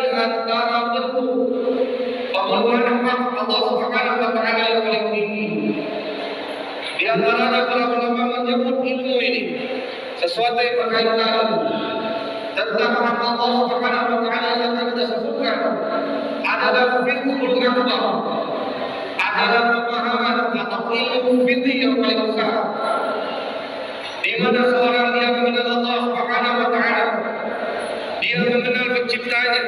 antara bentuk pemenuhan hak Allah Subhanahu wa taala yang paling tinggi. Di antara para ulama menyebut ilmu ini sesuatu yang berkaitan tentang hak Allah Subhanahu wa taala yang akan kita sebutkan adalah fiqhul akbar, adalah pemahaman atau ilmu fikih yang paling besar, di mana seorang dia mengenal Allah Subhanahu wa taala, dia mengenal penciptanya,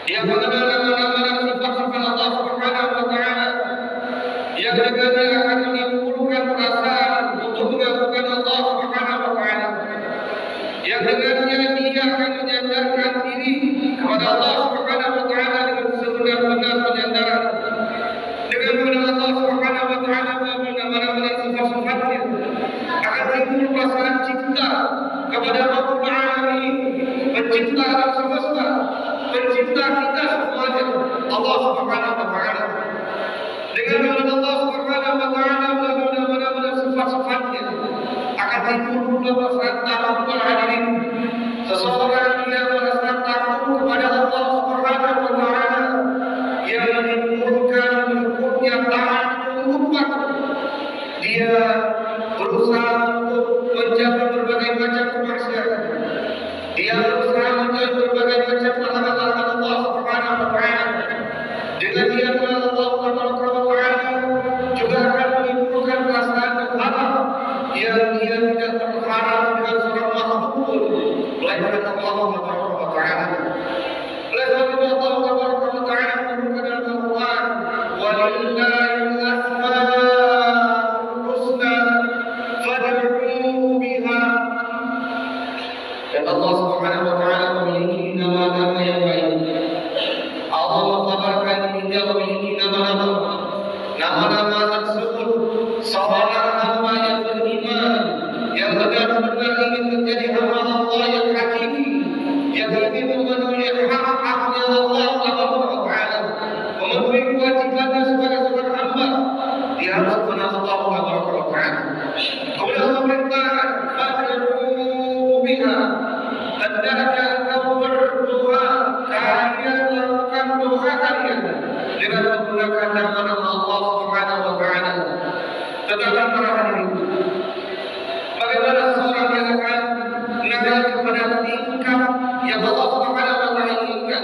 dia mengenal nama-nama dan sifat-sifat Allah Subhanahu wa taala, yang dengannya akan menimbulkan perasaan untuk mengagungkan Allah Subhanahu wa taala, yang dengannya dia akan menyandarkan diri kepada Allah Subhanahu wa taala dengan sebenar-benar penyandaran. Dengan mengenal Allah Subhanahu wa taala melalui nama-nama dan sifat-sifatnya, akan timbul perasaan cinta kepada Rabbul Alamin, pencipta alam semesta, pencipta kita semuanya, Allah Subhanahu wa taala. Dengan mengenal Allah Subhanahu wa taala melalui nama-nama dan sifat-sifatnya, akan timbul pula perasaan takut kepada hadirin. Seseorang yang merasa takut kepada Allah Subhanahu wa taala, yang menimbulkan berikutnya taat tunduk, dia berusaha untuk menjauhi berbagai macam kemaksiatan. Dia berusaha menjauhi berbagai macam larangan Allah Subhanahu wa taala. Dengan dia mengenal Allah Subhanahu wa taala juga akan menimbulkan perasaan berharap yang dia tidak berharap dengan seorang makhluk melainkan Allah Subhanahu wa taala. Oleh sebab itu Allah Subhanahu wa taala menyebutkan dalam Al-Qur'an, "Walillahil asmaul husna fad'uuhu biha." Dan Allah Subhanahu wa taala memiliki nama-nama yang baik. Allah mengabarkan dirinya memiliki nama-nama. Nama-nama tersebut seorang hamba yang beriman, yang benar-benar ingin menjadi hamba Allah yang hakiki, yang ingin memenuhi hak-haknya Allah Subhanahu wa taala, memenuhi kewajibannya sebagai seorang hamba, dia harus mengenal Allah Subhanahu wa taala. Kemudian Allah perintahkan fad'uuhu biha, hendaknya engkau berdoa, kalian lakukan doa kalian dengan menggunakan nama-nama Allah Subhanahu wa taala. Tetapi para hadirin, bagaimana seorang yang akan mengenal kepada tingkah yang Allah Subhanahu wa taala inginkan?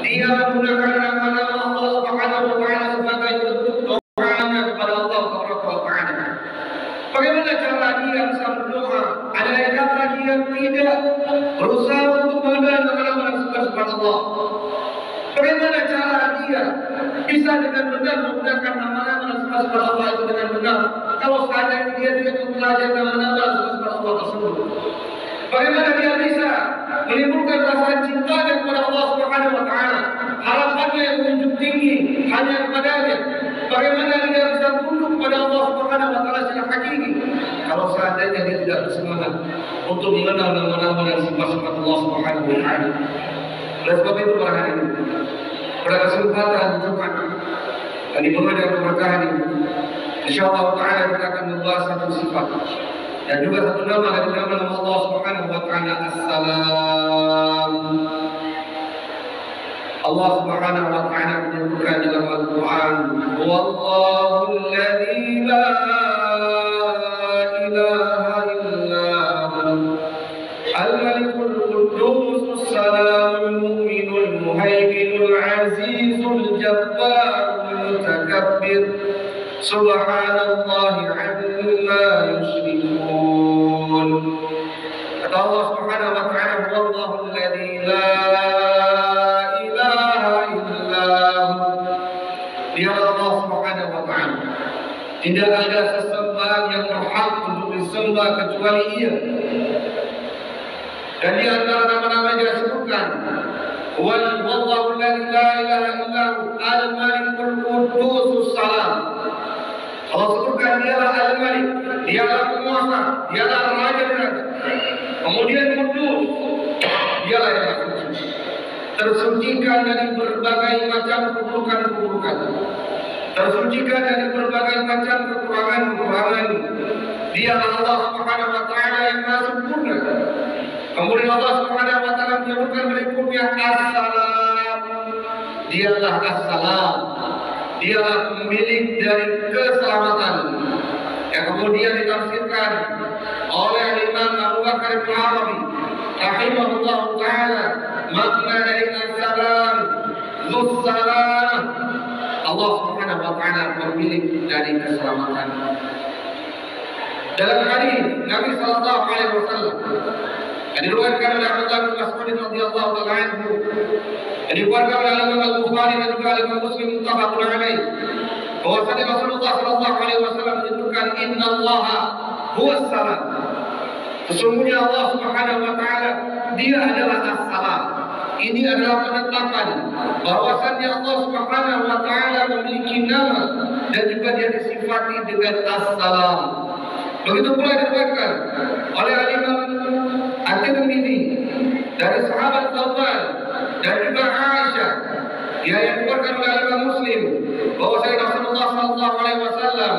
Dia menggunakan nama-nama Allah Subhanahu wa taala sebagai bentuk doanya kepada Allah Subhanahu wa taala. Bagaimana cara dia bisa berdoa? Ada kata dia tidak berusaha untuk mengenal nama-nama dan sifat-sifat Allah. Bagaimana cara dia bisa dengan benar menggunakan nama-nama dan sifat-sifat Allah itu dengan benar, kalau saja dia tidak mempelajari nama-nama dan sifat-sifat Allah tersebut? Bagaimana dia bisa menimbulkan rasa cintanya kepada Allah Subhanahu wa taala, harapannya yang menunjuk tinggi hanya kepadanya? Bagaimana dia bisa tunduk kepada Allah Subhanahu wa taala secara hakiki, kalau seandainya dia tidak bersemangat untuk mengenal nama-nama dan sifat-sifat Allah Subhanahu wa taala? Oleh sebab itu para hadirin, pada kesempatan Jumat dan di pengajian keberkahan ini, insyaallah taala kita akan membahas satu sifat dan juga satu nama dari nama-nama Allah Subhanahu wa taala, As-Salam. Allah Subhanahu wa taala menyebutkan dalam Al-Qur'an, "Wallahu alladzi la ilaha illa hu al-malikul quddus as-salamul mu'minul muhaiminul azizul jabbarul mutakabbir subhanallahi amma yusyrikun." Kata Allah Subhanahu wa taala, "Wallahu alladzi la ilaha illa hu." Dia Allah Subhanahu wa taala. Tidak ada sesembahan yang berhak untuk disembah kecuali Ia. Dan di antara nama-nama yang disebutkan, "Wallahu alladzi la ilaha illa hu al-malikul quddus salam." Allah sebutkan dialah Al-Malik, dialah penguasa, dialah raja di raja. Kemudian Kudus, dialah yang suci, tersucikan dari berbagai macam keburukan-keburukan, tersucikan dari berbagai macam kekurangan-kekurangan. Dialah Allah Subhanahu wa taala yang maha sempurna. Kemudian Allah Subhanahu wa taala menyebutkan berikutnya as-salam. Dialah as-salam. Dialah pemilik dari keselamatan. Yang kemudian ditafsirkan oleh Imam Abu Bakar bin Arabi rahimahullah taala, makna dari as-salam, Dzussalam. Allah Subhanahu wa taala pemilik dari keselamatan. Dalam hadis Nabi sallallahu alaihi wasallam yang diriwayatkan oleh Abdullah bin Mas'ud radhiyallahu taala anhu, yang diriwayatkan oleh Imam Al-Bukhari dan juga Imam Muslim muttafaqun alaih, bahwasanya Rasulullah sallallahu alaihi wasallam menyebutkan innallaha huwas salam. Sesungguhnya Allah Subhanahu wa taala dia adalah as-salam. Ini adalah penetapan bahwasannya Allah Subhanahu wa taala memiliki nama dan juga dia disifati dengan as-salam. Begitu pula diriwayatkan oleh Imam At-Tirmidzi dari sahabat Thawban dan juga Aisyah, yang diriwayatkan oleh Imam Muslim, bahwasanya Rasulullah sallallahu alaihi wasallam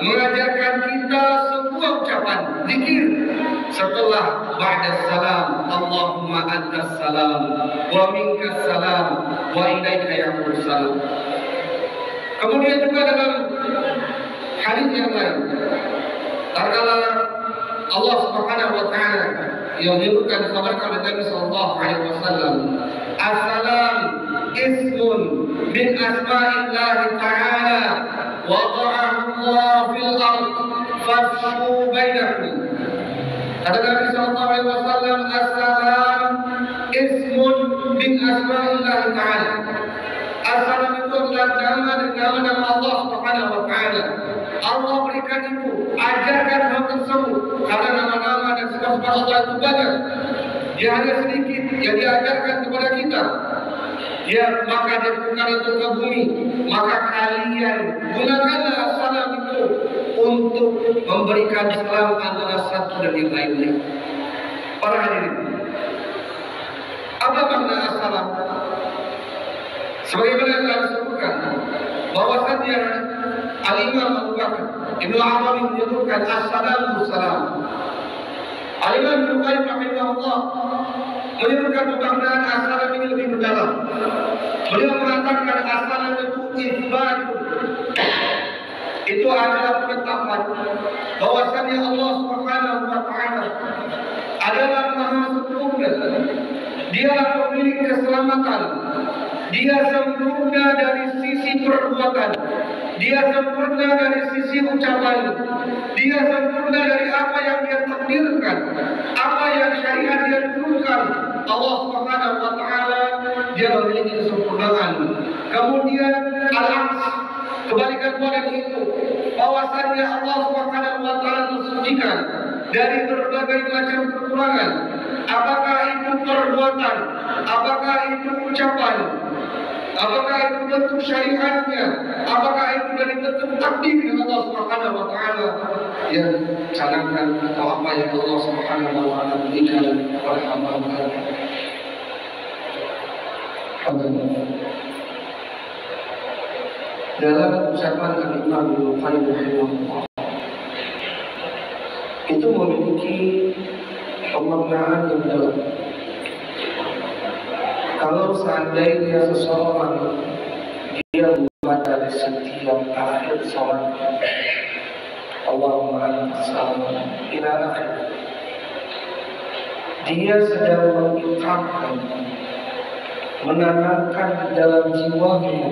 mengajarkan kita sebuah ucapan zikir setelah ba'da salam, Allahumma antas salam wa minkas salam wa ilaika ya'ud salam. Kemudian juga dalam hadis yang lain, tatkala Allah Subhanahu wa taala yang menyebutkan dikabarkan oleh Nabi sallallahu alaihi wasallam, as-salam ismun min asma'illah ta'ala wada'ahu Allah fil ard fafshu bainakum. Kata Nabi sallallahu alaihi wasallam, as-salam ismun min asma'illah ta'ala. As-salam itu adalah nama dari nama-nama Allah Subhanahu wa taala. Allah berikan itu, ajarkan hal tersebut karena nama-nama dan sifat-sifat Allah itu banyak. Dia hanya sedikit yang diajarkan kepada kita. Ya, maka diberikan itu ke bumi. Maka kalian gunakanlah as-salam itu untuk memberikan salam antara satu dan yang lainnya. Para hadirin, apa makna as-salam? Sebagaimana yang telah disebutkan, bahwasannya Al-Imam Abu Bakar Ibnu Arabi menyebutkan as-salam salam. Al-Imam Ibnu Qayyim rahimahullah menyebutkan pemaknaan as-salam ini lebih mendalam. Beliau mengatakan as-salam itu isbat, itu adalah penetapan bahwasannya Allah Subhanahu wa taala adalah Maha Sempurna. Dialah pemilik keselamatan. Dia sempurna dari sisi perbuatan. Dia sempurna dari sisi ucapan. Dia sempurna dari apa yang dia takdirkan, apa yang syariat dia turunkan. Allah Subhanahu wa taala dia memiliki kesempurnaan. Kemudian al-aks, kebalikan dari itu, bahwasannya Allah Subhanahu wa taala tersucikan dari berbagai macam kekurangan. Apakah itu perbuatan, apakah itu ucapan, apakah itu bentuk syariatnya, apakah itu dari bentuk takdir yang Allah Subhanahu wa taala yang canangkan, atau apa yang Allah Subhanahu wa taala berikan kepada hamba-hamba. Dalam ucapan Al-Imam Ibnu Qayyim rahimahullah itu memiliki pemaknaan yang dalam. Kalau seandainya seseorang dia membaca di setiap akhir salat Allahumma antas salam ila akhir, dia sedang mengikrarkan, menanamkan di dalam jiwanya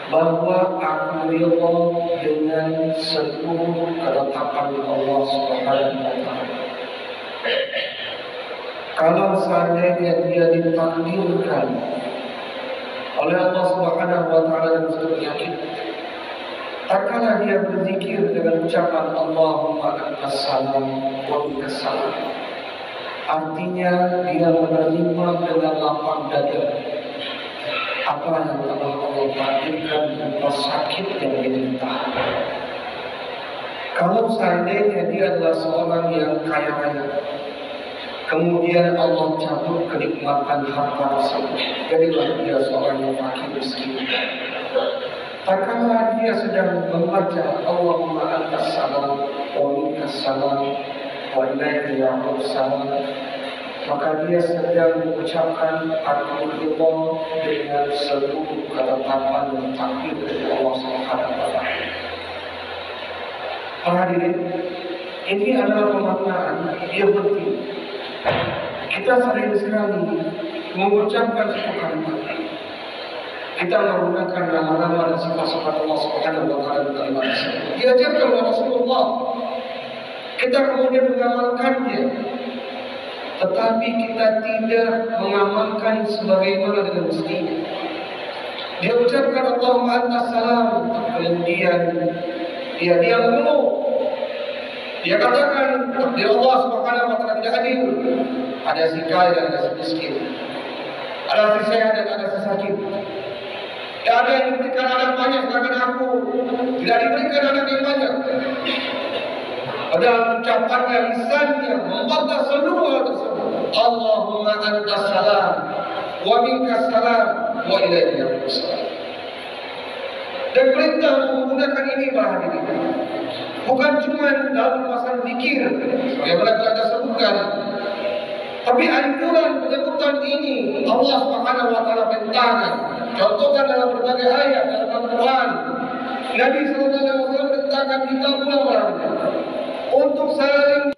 bahwa aku ridha dengan seluruh ketetapan Allah Subhanahu wa taala. Kalau seandainya dia ditakdirkan oleh Allah Subhanahu wa taala dengan suatu penyakit, tatkala dia berzikir dengan ucapan Allahumma antas salam wa minkas salam, artinya dia menerima dengan lapang dada apa yang telah Allah takdirkan berupa sakit yang diderita. Kalau seandainya dia adalah seorang yang kaya raya, kemudian Allah cabut kenikmatan harta tersebut, jadilah dia seorang yang fakir miskin. Tatkala dia sedang membaca Allahumma antas salam wa minkas salam wa ilaika ya'ud salam, maka dia sedang mengucapkan aku ridha dengan seluruh ketetapan dan takdir dari Allah Subhanahu wa taala. Para hadirin, ini adalah pemaknaan yang penting. Kita sering sekali mengucapkan satu kalimat. Kita menggunakan nama-nama dan sifat-sifat Allah Subhanahu wa taala dalam kalimat tersebut. Diajarkan oleh Rasulullah. Kita kemudian mengamalkannya. Tetapi kita tidak mengamalkan sebagaimana dengan mestinya. Dia ucapkan Allahumma antas salam, kemudian dia mengeluh. Dia katakan takdir Allah Subhanahu wa taala tidak adil. Ada si kaya dan ada si miskin. Ada si sehat dan ada si sakit. Tidak ada yang diberikan anak banyak, sedangkan aku tidak diberikan anak yang banyak. Padahal ucapannya, lisannya membantah seluruh hal tersebut. Allahumma antas salam wa minkas salam wa ilaika salam. Dan perintah menggunakan ini bahagia. Bukan cuma dalam masalah zikir, sebagaimana telah sebutkan, tapi anjuran penyebutan ini Allah Subhanahu wa taala perintahkan. Contohkan dalam berbagai ayat dalam Al-Quran. Nabi sallallahu alaihi wasallam perintahkan kita pula untuk saling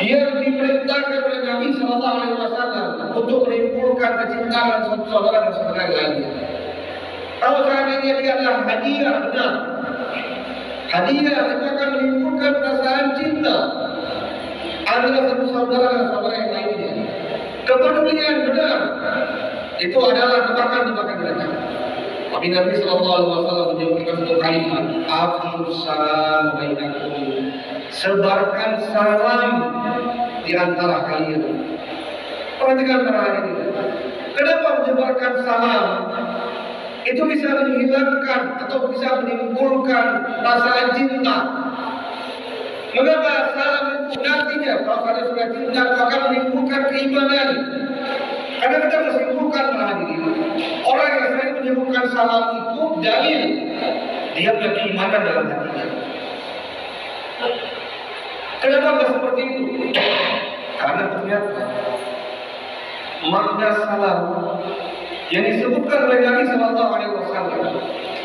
yang diperintahkan oleh Nabi Sallallahu Alaihi Wasallam untuk menimbulkan kecintaan satu saudara dan saudara lainnya. Kalau seandainya dia adalah hadiah, benar. Hadiah itu akan menimbulkan perasaan cinta antara satu saudara dan saudara yang lainnya. Kepedulian, benar. Itu adalah tebakan-tebakan mereka. Tapi Nabi Sallallahu Alaihi Wasallam menyebutkan satu kalimat, Afshus salam bainakum. Sebarkan salam di antara kalian. Perhatikan para hadirin. Kenapa menyebarkan salam? Itu bisa menghilangkan atau bisa menimbulkan rasa cinta. Mengapa salam itu nantinya kalau kalian sudah cinta akan menimbulkan keimanan? Karena kita menimbulkan para hadirin. Orang yang sering menyebutkan salam itu dalil dia punya keimanan dalam hatinya. Kenapa tidak seperti itu? Karena ternyata makna salam yang disebutkan oleh Nabi Sallallahu Alaihi Wasallam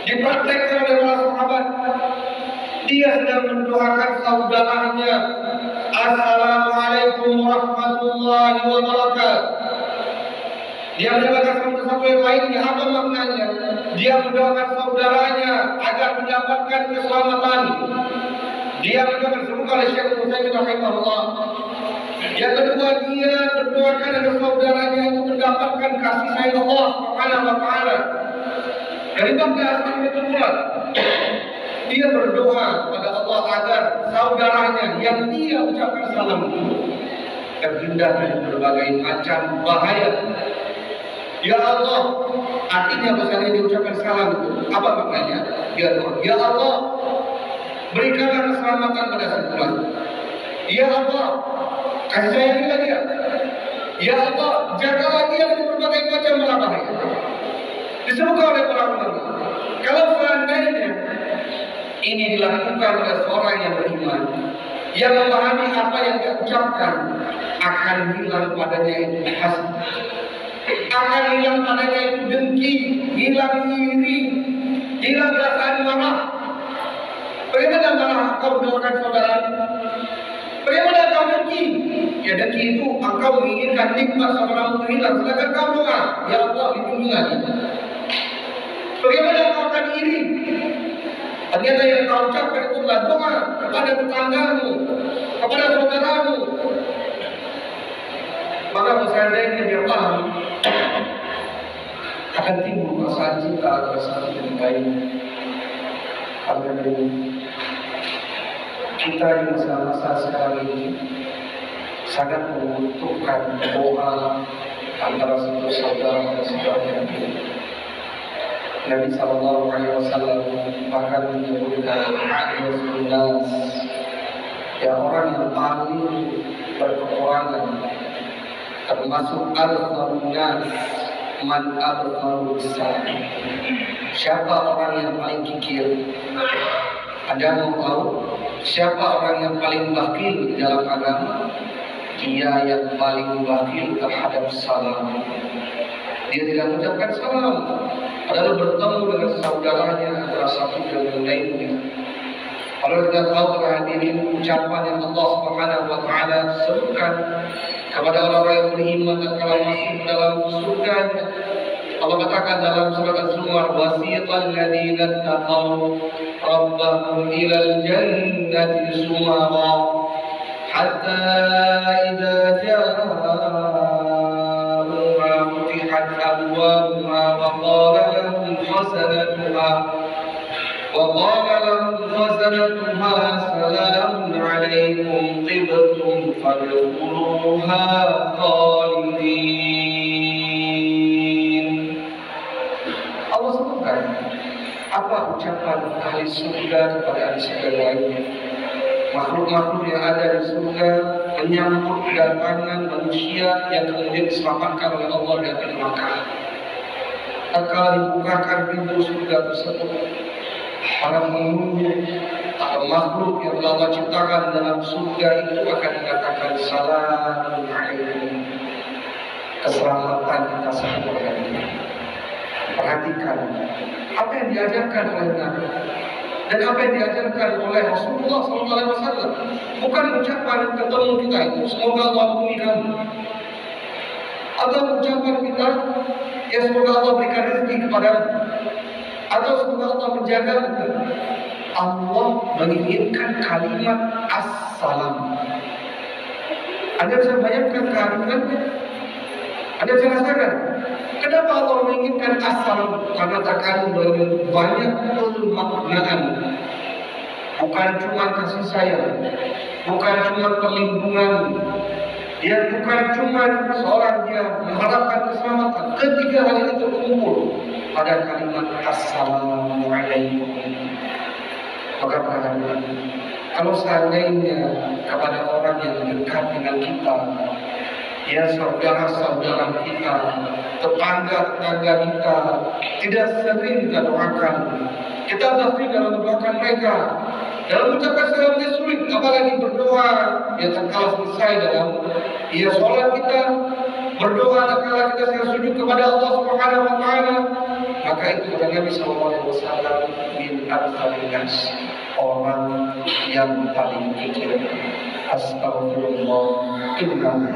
dipraktekkan oleh para sahabat. Dia sedang mendoakan saudaranya, Assalamualaikum warahmatullahi wabarakatuh. Dia mendoakan satu yang lainnya. Apa maknanya? Dia mendoakan saudaranya agar mendapatkan keselamatan. Dia mendoakan semoga oleh Syekh Utsaimin rahimahullah. Yang kedua, dia berdoakan agar saudaranya itu mendapatkan kasih sayang Allah Subhanahu wa taala. Dari bahasa itu pula dia berdoa kepada Allah agar saudaranya yang dia ucapkan salam itu terhindar dari berbagai macam bahaya. Ya Allah, artinya misalnya diucapkan salam itu apa maknanya? Ya Allah, berikanlah keselamatan pada sebulan. Ya Allah, kasih sayangilah dia. Ya Allah, jagalah dia dari berbagai macam bahaya. Disebutkan oleh para ulama. Kalau seandainya ini dilakukan oleh seorang yang beriman, yang memahami apa yang dia ucapkan, akan hilang padanya itu hasad, akan hilang padanya itu dengki, hilang iri, hilang perasaan marah. Bagaimana marah kau mendoakan saudara? Bagaimana kau dengki? Ya dengki itu engkau menginginkan nikmat seorang itu hilang. Sedangkan kau doa, ya Allah lindungi lagi. Bagaimana kau akan iri? Ternyata yang kau ucapkan itu adalah doa kepada tetanggamu, kepada saudaramu. Maka seandainya dia paham, akan timbul perasaan cinta kepada satu yang lain. Karena kita di masa-masa sekarang ini sangat membutuhkan doa antara satu saudara dan saudara yang lain. Nabi Sallallahu Alaihi Wasallam bahkan menyebutkan hadis nas, ya orang yang paling berkekurangan termasuk al-nas man al-qalu besar. Siapa orang yang paling kikir? Anda mau tahu siapa orang yang paling bakhil di dalam agama? Dia yang paling bakhil terhadap salam. Dia tidak mengucapkan salam, padahal bertemu dengan saudaranya antara satu dan yang lainnya. Kalau kita tahu para hadirin ucapan yang Allah Subhanahu wa taala sebutkan kepada orang-orang yang beriman dan kalau masuk dalam surganya, Allah katakan dalam surat Az-Zumar, wasiqal ladzina taqaw rabbahum ilal jannati zumara hatta idza ja'uha futihat abwabuha wa qala lahum khazanatuha salamun alaikum tibtum fadkhuluha khalidin. Allah sebutkan apa ucapan ahli surga kepada ahli surga lainnya. Makhluk-makhluk yang ada di surga menyambut kedatangan manusia yang kemudian diselamatkan oleh Allah dari neraka. Maka dibukakan pintu surga tersebut, para penghuni atau makhluk yang telah Allah ciptakan dalam surga itu akan dikatakan salamun alaikum, keselamatan atas keluarga. Perhatikan apa yang diajarkan oleh Nabi dan apa yang diajarkan oleh Rasulullah SAW. Bukan ucapan ketemu kita itu semoga Allah ampuni kamu, atau ucapan kita ya semoga Allah berikan rezeki kepadamu, atau semoga Allah menjaga. Allah menginginkan kalimat assalam. Anda bisa bayangkan kalimatnya? Anda bisa rasakan kenapa Allah menginginkan assalam? Karena terkandung banyak pemaknaan. Bukan cuma kasih sayang, bukan cuma perlindungan, dia bukan cuma seorang dia mengharapkan keselamatan. Ketiga hal ini terkumpul pada kalimat assalamualaikum. Maka perhatikan, kalau seandainya kepada orang yang dekat dengan kita, ya saudara-saudara kita, tetangga-tetangga kita, tidak sering kita doakan, kita pasti dalam mendoakan mereka. Dalam ucapan salam ini sulit, apalagi berdoa. Ya tatkala selesai dalam sholat kita, berdoa tatkala kita sedang sujud kepada Allah Subhanahu wa taala, maka itu kata Nabi sallallahu alaihi wasallam min abdalin nas, orang yang paling kikir. Astagfirullah, innahu